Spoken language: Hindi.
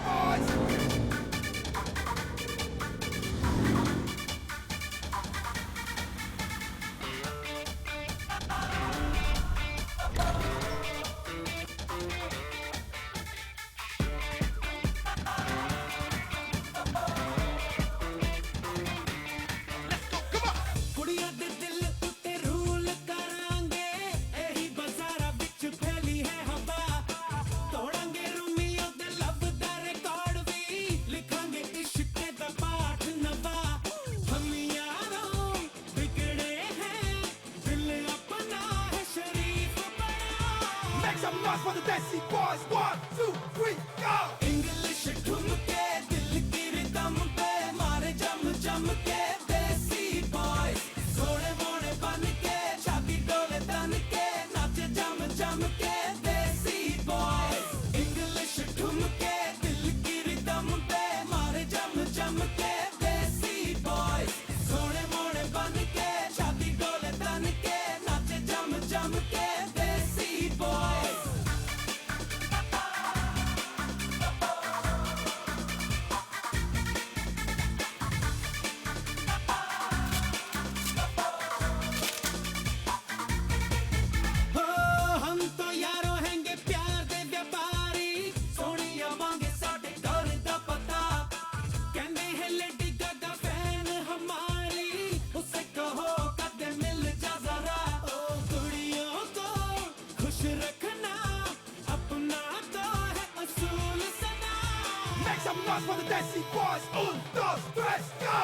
boys. ਕੁੜੀਆਂ ਦੇ ਦਿਲ ਉੱਤੇ ਰੂਲ ਕਰਾਂਗੇ ਇਹੀ ਬਾਜ਼ਾਰਾਂ ਵਿੱਚ ਫੈਲੀ ਹੈ ਹਵਾ ਤੋੜਾਂਗੇ ਰੋਮੀਓ ਦੇ ਲਵ ਦਾ ਰਿਕਾਰਡ ਵੀ ਲਿਖਾਂਗੇ ਇਸ਼ਕ ਦਾ ਪਾਠ ਨਵਾਂ ਹਮ ਯਾਰੋਂ ਵਿਗੜੇ हैं दिल अपना है शरीफ बना Make some noise for the Desi boys. 1, 2, 3, go. English ठुमके दिल की रिदम पे मारे जम जम के देसी बॉयज सोने मोने बन के छाती डोले तन के नाचे जम जम के देसी बॉयज इंग्लिश ठुमके दिल की रिदम पे मारे जम जम के देसी बॉयज सोने मोने बन के छाती डोले तन के नाचे जम जम के देसी बॉयज हो हम तो यारों हैंगे प्यार दे व्यापारी सोनिया मांगे साडे घर दा पता कहंदे है लेडी गागा फैन हमारी उसे कहो कदे मिल जा जरा ओ कुड़ियों को खुश रखना अपना तो है असूल सना Make some noise for the Desi boys. 1, 2, 3, go.